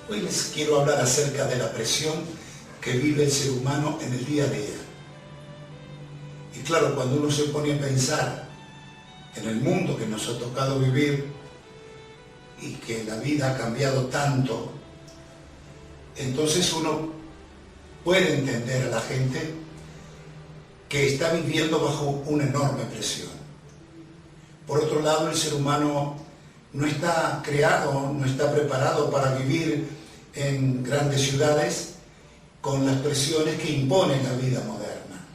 Hoy les quiero hablar acerca de la presión que vive el ser humano en el día a día. Y claro, cuando uno se pone a pensar en el mundo que nos ha tocado vivir y que la vida ha cambiado tanto, entonces uno puede entender a la gente que está viviendo bajo una enorme presión. Por otro lado, el ser humano no está creado, no está preparado para vivir en grandes ciudades con las presiones que impone la vida moderna.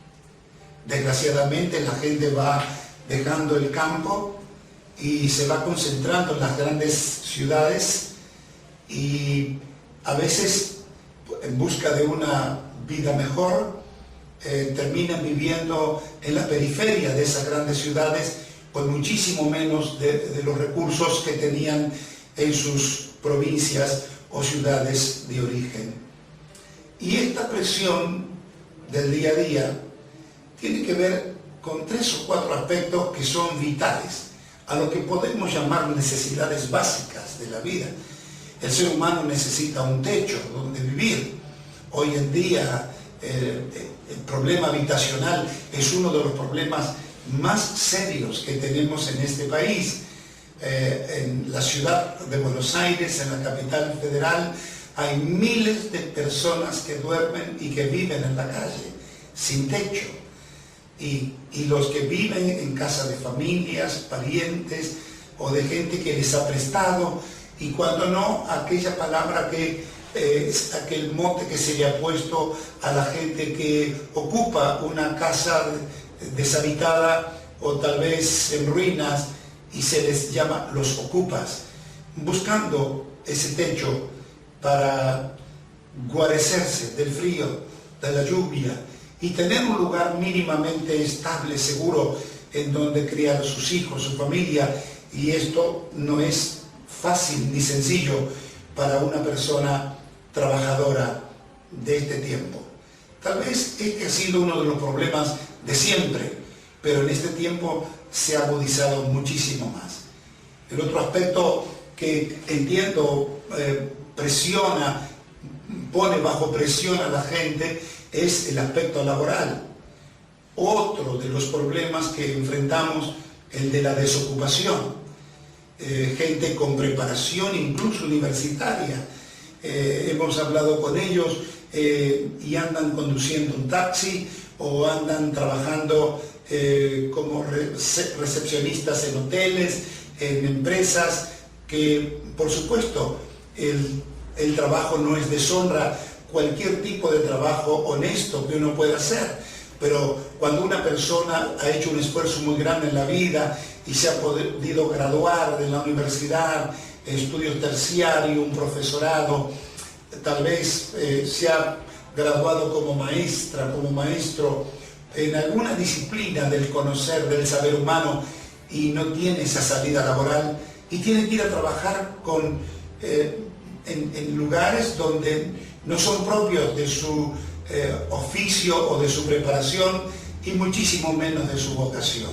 Desgraciadamente, la gente va dejando el campo y se va concentrando en las grandes ciudades y a veces, en busca de una vida mejor, terminan viviendo en la periferia de esas grandes ciudades con muchísimo menos de los recursos que tenían en sus provincias o ciudades de origen. Y esta presión del día a día tiene que ver con 3 o 4 aspectos que son vitales, a lo que podemos llamar necesidades básicas de la vida. El ser humano necesita un techo donde vivir. Hoy en día el problema habitacional es uno de los problemas más serios que tenemos en este país. En la ciudad de Buenos Aires, en la capital federal, hay miles de personas que duermen y que viven en la calle, sin techo. Y los que viven en casa de familias, parientes o de gente que les ha prestado, y cuando no, aquella palabra que es aquel mote que se le ha puesto a la gente que ocupa una casa deshabitada o tal vez en ruinas, y se les llama los ocupas, buscando ese techo para guarecerse del frío, de la lluvia y tener un lugar mínimamente estable, seguro, en donde criar a sus hijos, su familia. Y esto no es fácil ni sencillo para una persona trabajadora de este tiempo. Tal vez este ha sido uno de los problemas de siempre, pero en este tiempo se ha agudizado muchísimo más. El otro aspecto que entiendo pone bajo presión a la gente es el aspecto laboral. Otro de los problemas que enfrentamos, el de la desocupación. Gente con preparación incluso universitaria. Hemos hablado con ellos y andan conduciendo un taxi o andan trabajando como recepcionistas en hoteles, en empresas, que por supuesto el trabajo no es deshonra, cualquier tipo de trabajo honesto que uno pueda hacer, pero cuando una persona ha hecho un esfuerzo muy grande en la vida y se ha podido graduar de la universidad, estudios terciarios, un profesorado, tal vez se ha graduado como maestra, como maestro en alguna disciplina del conocer, del saber humano, y no tiene esa salida laboral y tiene que ir a trabajar en lugares donde no son propios de su oficio o de su preparación y muchísimo menos de su vocación.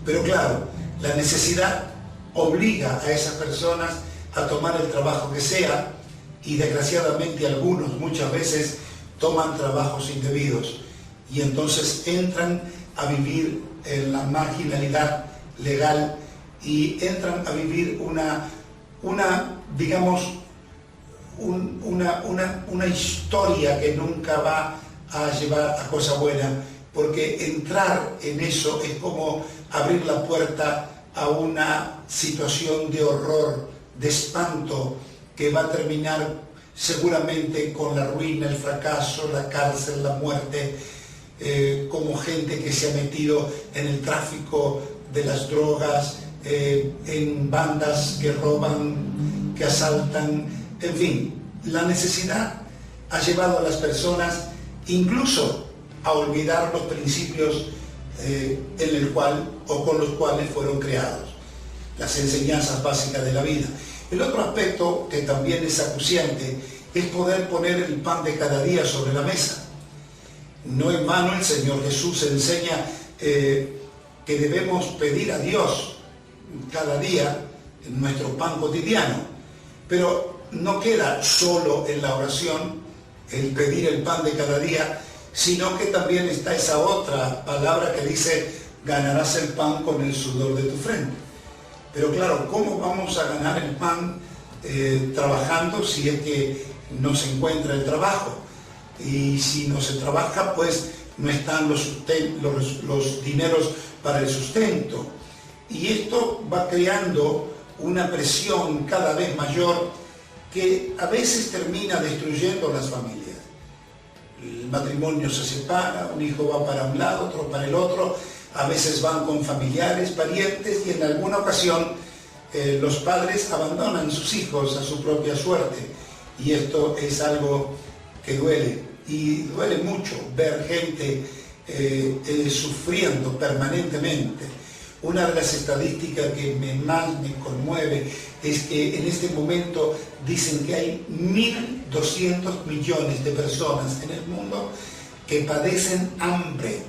Pero claro, la necesidad obliga a esas personas a tomar el trabajo que sea, y desgraciadamente algunos muchas veces toman trabajos indebidos y entonces entran a vivir en la marginalidad legal y entran a vivir una historia que nunca va a llevar a cosa buena, porque entrar en eso es como abrir la puerta a una situación de horror, de espanto, que va a terminar seguramente con la ruina, el fracaso, la cárcel, la muerte, como gente que se ha metido en el tráfico de las drogas, en bandas que roban, que asaltan, en fin. La necesidad ha llevado a las personas incluso a olvidar los principios en el cual o con los cuales fueron creados, las enseñanzas básicas de la vida. El otro aspecto que también es acuciante es poder poner el pan de cada día sobre la mesa. No en vano el Señor Jesús enseña que debemos pedir a Dios cada día nuestro pan cotidiano. Pero no queda solo en la oración, el pedir el pan de cada día, sino que también está esa otra palabra que dice, ganarás el pan con el sudor de tu frente. Pero claro, ¿cómo vamos a ganar el pan trabajando si es que no se encuentra el trabajo? Y si no se trabaja, pues no están los dineros para el sustento. Y esto va creando una presión cada vez mayor que a veces termina destruyendo las familias. El matrimonio se separa, un hijo va para un lado, otro para el otro, a veces van con familiares, parientes, y en alguna ocasión los padres abandonan sus hijos a su propia suerte. Y esto es algo que duele, y duele mucho ver gente sufriendo permanentemente. Una de las estadísticas que más me conmueve es que en este momento dicen que hay 1.200 millones de personas en el mundo que padecen hambre.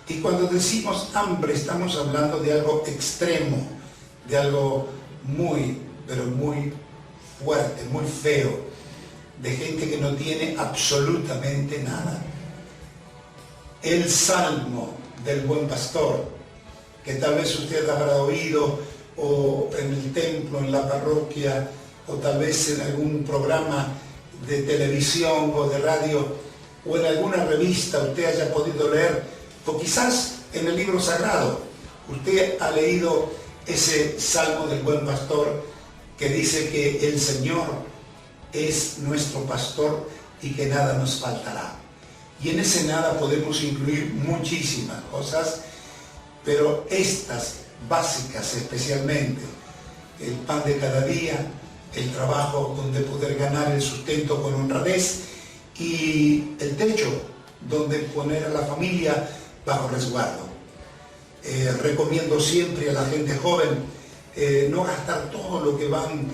Y cuando decimos hambre estamos hablando de algo extremo, de algo muy, pero muy fuerte, muy feo, de gente que no tiene absolutamente nada. El Salmo del Buen Pastor, que tal vez usted habrá oído o en el templo, en la parroquia, o tal vez en algún programa de televisión o de radio, o en alguna revista usted haya podido leer, o quizás en el libro sagrado, usted ha leído ese Salmo del Buen Pastor que dice que el Señor es nuestro pastor y que nada nos faltará. Y en ese nada podemos incluir muchísimas cosas, pero estas básicas especialmente, el pan de cada día, el trabajo donde poder ganar el sustento con honradez y el techo donde poner a la familia bajo resguardo. Recomiendo siempre a la gente joven no gastar todo lo que van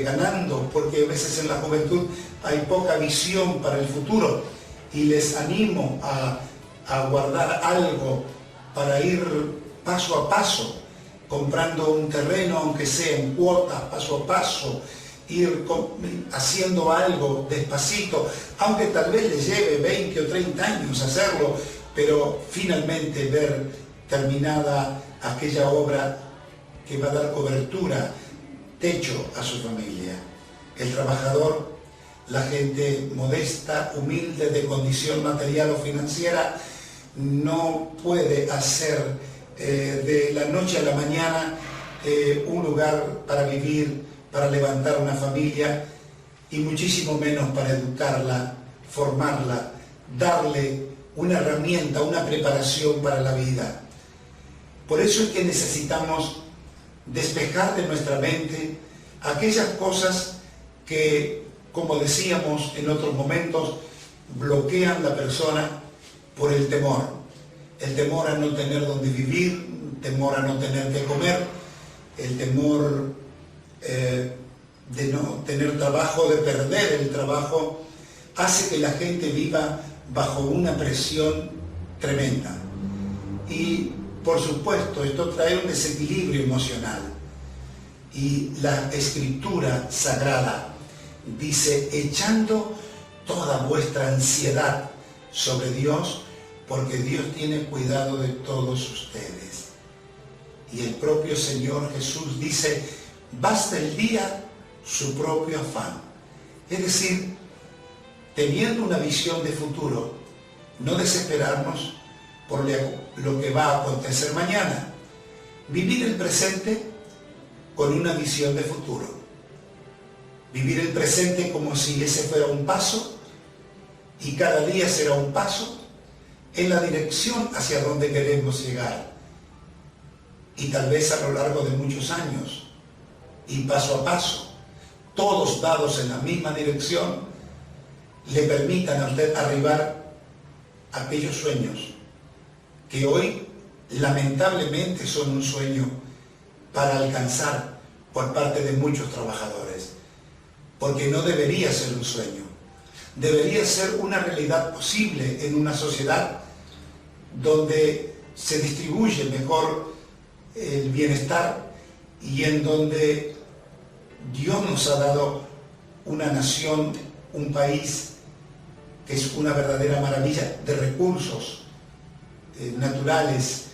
ganando, porque a veces en la juventud hay poca visión para el futuro, y les animo a guardar algo para ir paso a paso, comprando un terreno, aunque sea en cuotas, paso a paso, ir haciendo algo despacito, aunque tal vez les lleve 20 o 30 años hacerlo, pero finalmente ver terminada aquella obra que va a dar cobertura, techo a su familia. El trabajador, la gente modesta, humilde, de condición material o financiera, no puede hacer de la noche a la mañana un lugar para vivir, para levantar una familia, y muchísimo menos para educarla, formarla, darle una herramienta, una preparación para la vida. Por eso es que necesitamos despejar de nuestra mente aquellas cosas que, como decíamos en otros momentos, bloquean la persona por el temor a no tener donde vivir, temor a no tener que comer, el temor de no tener trabajo, de perder el trabajo, hace que la gente viva bajo una presión tremenda. Y por supuesto esto trae un desequilibrio emocional, y la Escritura Sagrada dice: echando toda vuestra ansiedad sobre Dios, porque Dios tiene cuidado de todos ustedes. Y el propio Señor Jesús dice: basta el día su propio afán. Es decir, teniendo una visión de futuro, no desesperarnos por lo que va a acontecer mañana. Vivir el presente con una visión de futuro. Vivir el presente como si ese fuera un paso, y cada día será un paso en la dirección hacia donde queremos llegar. Y tal vez a lo largo de muchos años, y paso a paso, todos dados en la misma dirección, le permitan a usted arribar a aquellos sueños que hoy lamentablemente son un sueño para alcanzar por parte de muchos trabajadores, porque no debería ser un sueño, debería ser una realidad posible en una sociedad donde se distribuye mejor el bienestar y en donde Dios nos ha dado una nación, un país que es una verdadera maravilla de recursos naturales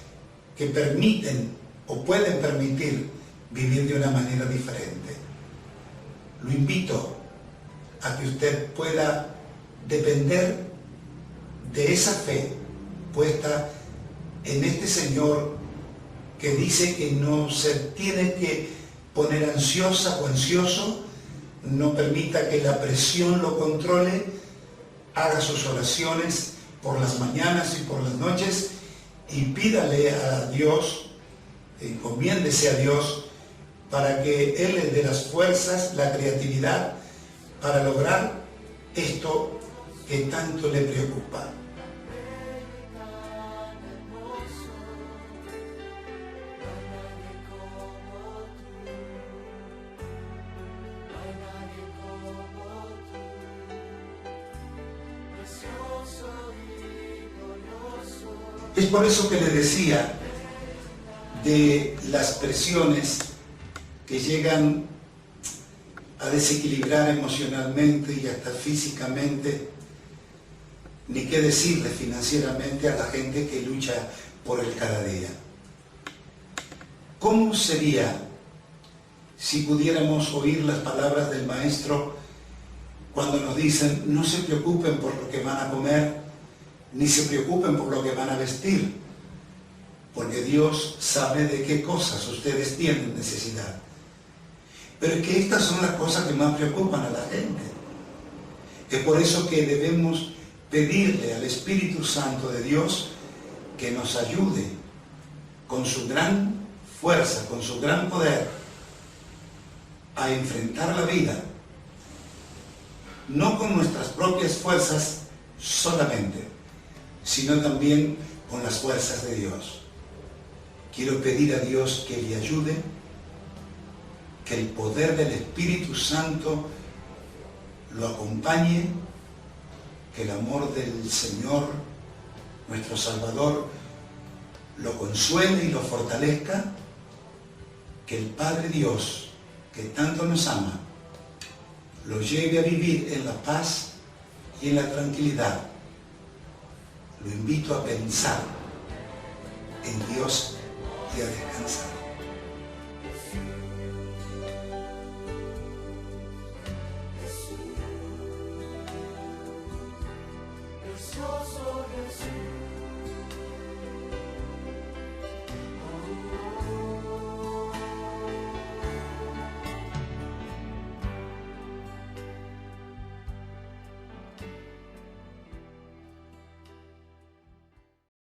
que permiten o pueden permitir vivir de una manera diferente. Lo invito a que usted pueda depender de esa fe puesta en este Señor que dice que no se tiene que poner ansiosa o ansioso, no permita que la presión lo controle, haga sus oraciones por las mañanas y por las noches y pídale a Dios, encomiéndese a Dios para que Él le dé las fuerzas, la creatividad para lograr esto que tanto le preocupa. Es por eso que le decía de las presiones que llegan a desequilibrar emocionalmente y hasta físicamente, ni qué decirle financieramente a la gente que lucha por el cada día. ¿Cómo sería si pudiéramos oír las palabras del Maestro cuando nos dicen no se preocupen por lo que van a comer, ni se preocupen por lo que van a vestir, porque Dios sabe de qué cosas ustedes tienen necesidad? Pero es que estas son las cosas que más preocupan a la gente. Es por eso que debemos pedirle al Espíritu Santo de Dios que nos ayude con su gran fuerza, con su gran poder, a enfrentar la vida, no con nuestras propias fuerzas solamente, sino también con las fuerzas de Dios. Quiero pedir a Dios que le ayude, que el poder del Espíritu Santo lo acompañe, que el amor del Señor, nuestro Salvador, lo consuele y lo fortalezca, que el Padre Dios, que tanto nos ama, lo lleve a vivir en la paz y en la tranquilidad. Lo invito a pensar en Dios y a descansar. Precioso Jesús.